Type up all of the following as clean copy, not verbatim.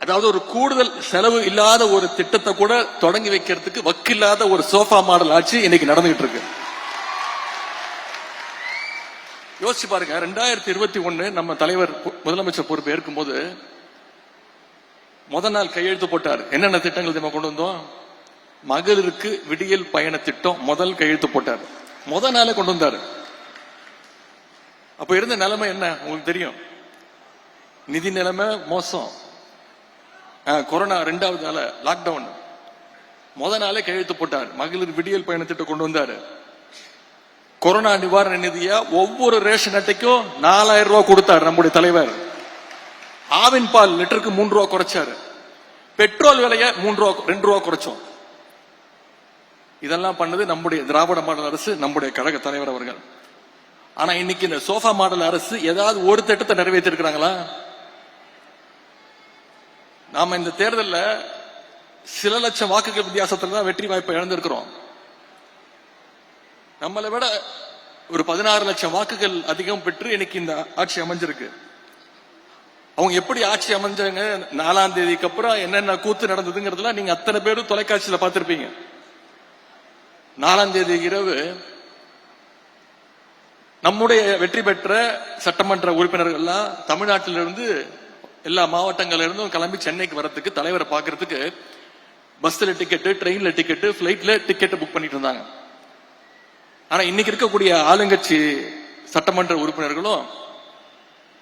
அதாவது ஒரு கூடுதல் செலவு இல்லாத ஒரு திட்டத்தை கூட தொடங்கி வைக்கிறதுக்கு வக்கில்லாத ஒரு சோஃபா மாடல் ஆட்சி இன்னைக்கு நடந்துகிட்டு இருக்கு. யோசிச்சு பாருங்க, 2021 நம்ம தலைவர் முதலமைச்சர் பொறுப்பு ஏற்கும் போது முதல் நாள் கையெழுத்து போட்டார். என்னென்ன திட்டங்கள் நம்ம கொண்டு வந்தோம்? மகளிருக்கு விடியல் பயண திட்டம் முதல் கையெழுத்து போட்டார். முதல் நாளே கொண்டு வந்தாரு. அப்ப இருந்த நிலைமை என்ன உங்களுக்கு தெரியும். நிதி நிலைமை மோசம். கொரோனா 2வது நாள் லாக்டவுன். முதல் நாளே கையெழுத்து போட்டார். மகளிர் விடியல் பயண திட்டம் கொண்டு வந்தாரு. கொரோனா நிவாரண நிதியா ஒவ்வொரு ரேஷன் அட்டைக்கும் 4000 ரூபாய் கொடுத்தார் நம்முடைய தலைவர். ஆவின் பால் லிட்டருக்கு 3 ரூபாய் குறைச்சாரு. பெட்ரோல் விலைய 2 ரூபாய் குறைச்சோம். இதெல்லாம் பண்ணது நம்முடைய திராவிட மாடல் அரசு, நம்முடைய கழக தலைவர் அவர்கள். ஆனா இன்னைக்கு இந்த சோஃபா மாடல் அரசு ஏதாவது ஒரு திட்டத்தை நிறைவேற்றி இருக்கிறாங்களா? நாம இந்த தேர்தலில் சில லட்சம் வாக்குகள் வித்தியாசத்துல தான் வெற்றி வாய்ப்பை இழந்திருக்கிறோம். நம்மளை விட ஒரு 16 லட்சம் வாக்குகள் அதிகம் பெற்று இன்னைக்கு இந்த ஆட்சி அமைஞ்சிருக்கு. அவங்க எப்படி ஆட்சி அமைஞ்சாங்க, 4ஆம் தேதிக்கு அப்புறம் என்னென்ன கூத்து நடந்ததுங்கிறதுல நீங்க அத்தனை பேரும் தொலைக்காட்சியில பார்த்திருப்பீங்க. 4ஆம் தேதி இரவு நம்முடைய வெற்றி பெற்ற சட்டமன்ற உறுப்பினர்கள் எல்லாம் தமிழ்நாட்டிலிருந்து எல்லா மாவட்டங்கள்ல இருந்தும் கிளம்பி சென்னைக்கு வரதுக்கு, தலைவரை பார்க்கறதுக்கு பஸ்ல டிக்கெட்டு, ட்ரெயின்ல டிக்கெட்டு, பிளைட்ல டிக்கெட் புக் பண்ணிட்டு இருந்தாங்க. ஆனா இன்னைக்கு இருக்கக்கூடிய ஆளுங்கட்சி சட்டமன்ற உறுப்பினர்களும்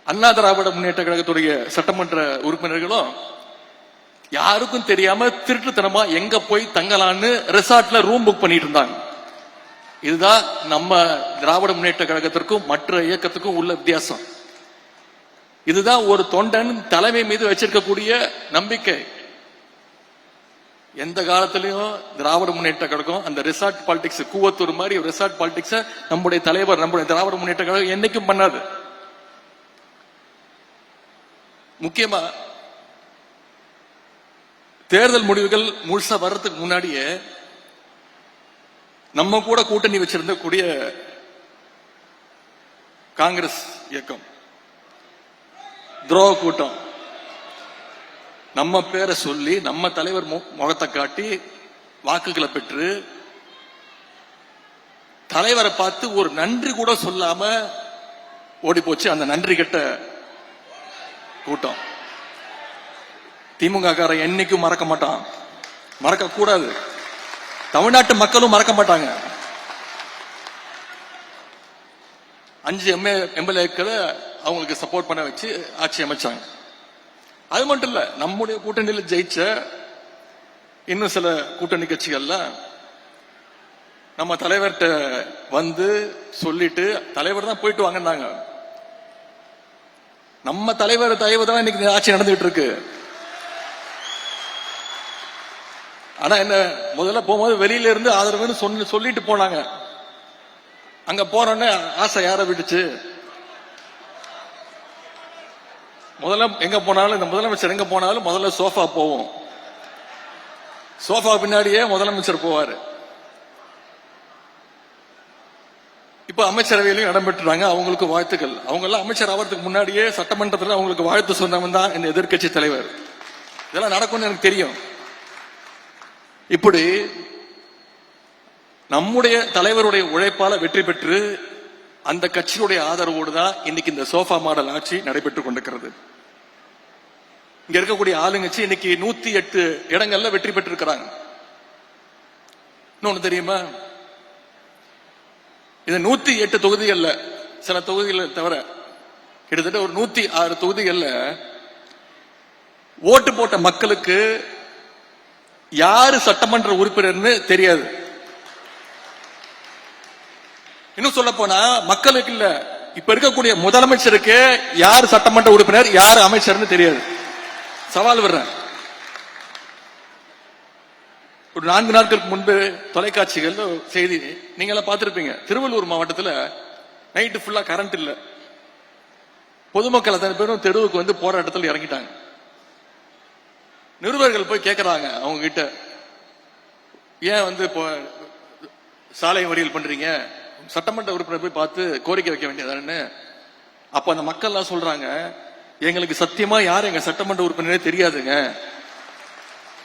அண்ணா திராவிட முன்னேற்ற கழகத்துடைய சட்டமன்ற உறுப்பினர்களும் யாருக்கும் தெரியாம திருட்டுத்தனமா எங்க போய் தங்கலான்னு ரெசார்ட்ல ரூம் புக் பண்ணிட்டு இருந்தாங்க. இதுதான் நம்ம திராவிட முன்னேற்ற கழகத்திற்கும் மற்ற இயக்கத்துக்கும் உள்ள வித்தியாசம். இதுதான் ஒரு தொண்டன் தலைமை மீது வச்சிருக்கக்கூடிய நம்பிக்கை. எந்த காலத்திலையும் திராவிட முன்னேற்ற கழகம் அந்த ரிசார்ட் பாலிடிக்ஸ், கூவத்தூர் மாதிரி ஒரு ரிசார்ட் பாலிடிக்ஸ் நம்முடைய தலைவர், நம்முடைய திராவிட முன்னேற்ற கழகம் என்னைக்கும் பண்ணாது. முக்கியமா தேர்தல் முடிவுகள் முழுசா வர்றதுக்கு முன்னாடியே நம்ம கூட கூட்டணி வச்சிருந்த கூடிய காங்கிரஸ் இயக்கம் துரோக கூட்டம் நம்ம பேரை சொல்லி நம்ம தலைவர் முகத்தை காட்டி வாக்குகளை பெற்று தலைவரை பார்த்து ஒரு நன்றி கூட சொல்லாம ஓடி போச்சு அந்த நன்றி கெட்ட கூட்டம். திமுக காரன் என்னைக்கும் மறக்க மாட்டான், மறக்க கூடாது. தமிழ்நாட்டு மக்களும் மறக்க மாட்டாங்க. 5 எம்எல்ஏக்களை அவங்களுக்கு சப்போர்ட் பண்ண வச்சு ஆட்சி அமைச்சாங்க. அது மட்டும் இல்ல, நம்முடைய கூட்டணியில் ஜெயிச்ச இன்னும் சில கூட்டணி கட்சிகள்ல நம்ம தலைவர்கிட்ட வந்து சொல்லிட்டு தலைவர் தான் போயிட்டு வாங்கினாங்க. நம்ம தலைவர் தயவு தான் இன்னைக்கு ஆட்சி நடந்துகிட்டு இருக்கு. ஆனா என்ன, முதல்ல போகும்போது வெளியில இருந்து ஆதரவுன்னு சொல்லிட்டு போனாங்க. அங்க போனோடனே ஆசை யார விட்டுச்சு. முதல்ல எங்க போனாலும், இந்த முதலமைச்சர் எங்க போனாலும் முதல்ல சோஃபா போவோம். சோஃபா பின்னாடியே முதலமைச்சர் போவாரு. இப்ப அமைச்சரவையிலும் இடம் பெற்றுறாங்க. அவங்களுக்கு வாழ்த்துக்கள். அவங்க எல்லாம் அமைச்சர் ஆகிறதுக்கு முன்னாடியே சட்டமன்றத்தில் அவங்களுக்கு வாழ்த்து சொன்னவன் தான் இந்த எதிர்கட்சி தலைவர். இதெல்லாம் நடக்கும்னு எனக்கு தெரியும். இப்படி நம்முடைய தலைவருடைய உழைப்பால வெற்றி பெற்று அந்த கட்சியுடைய ஆதரவோடு தான் இன்னைக்கு இந்த சோஃபா மாடல் ஆட்சி நடைபெற்றுக் கொண்டிருக்கிறது. இங்க இருக்கக்கூடிய ஆளுங்கட்சி இன்னைக்கு 108 இடங்கள்ல வெற்றி பெற்றிருக்கிறாங்க. இன்னொன்னு தெரியுமா, இந்த 108 தொகுதிகள்ல சில தொகுதிகளை தவிர கிட்டத்தட்ட ஒரு 106 தொகுதிகள்ல ஓட்டு போட்ட மக்களுக்கு யாரு சட்டமன்ற உறுப்பினர்னு தெரியாது. இன்னும் சொல்ல போனா மக்களுக்கு இல்ல, இப்ப இருக்கக்கூடிய முதலமைச்சருக்கு யார் சட்டமன்ற உறுப்பினர், யார் அமைச்சர்னு தெரியாது. சவால் வர்றேன். ஒரு 4 நாட்களுக்கு முன்பு தொலைக்காட்சிகள் செய்தி நீங்க எல்லாம் பார்த்திருப்பீங்க. திருவள்ளூர் மாவட்டத்தில் நைட்டு ஃபுல்லா கரண்ட் இல்ல. பொதுமக்கள் அத்தனை பேரும் தெருவுக்கு வந்து போராட்டத்தில் இறங்கிட்டாங்க. நிருபர்கள் போய் கேட்கறாங்க அவங்க கிட்ட, ஏன் வந்து இப்போ சாலை மறியல் பண்றீங்க, சட்டமன்ற உறுப்பினர் போய் பார்த்து கோரிக்கை வைக்க வேண்டியதானு. அப்ப அந்த மக்கள் எல்லாம் சொல்றாங்க, எங்களுக்கு சத்தியமா யார் எங்க சட்டமன்ற உறுப்பினரே தெரியாதுங்க,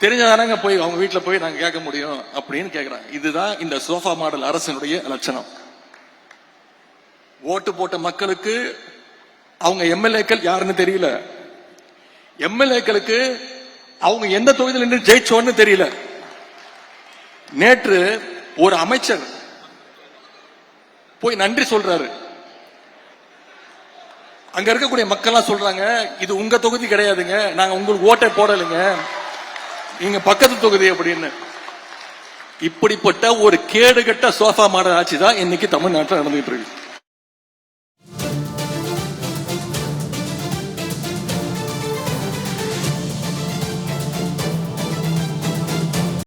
தெரிஞ்சதானங்க போய் அவங்க வீட்டுல போய் நாங்க கேட்க முடியும் அப்படின்னு கேக்குறாங்க. இதுதான் இந்த சோஃபா மாடல் அரசினுடைய லட்சணம். ஓட்டு போட்ட மக்களுக்கு அவங்க எம்எல்ஏக்கள் யாருன்னு தெரியல, எம்எல்ஏக்களுக்கு அவங்க எந்த தொகுதியில் நின்று ஜெயிச்சோன்னு தெரியல. நேற்று ஒரு அமைச்சர் போய் நன்றி சொல்றாரு. அங்க இருக்கக்கூடிய மக்கள் சொல்றாங்க, இது உங்க தொகுதி கிடையாதுங்க, நாங்க உங்களுக்கு ஓட்டை போடலைங்க, நீங்க பக்கத்து தொகுதி அப்படின்னு. இப்படிப்பட்ட ஒரு கேடுகட்ட சோஃபா மாடல் ஆட்சி தான் இன்னைக்கு தமிழ்நாட்டில் நடந்துட்டு இருக்கு.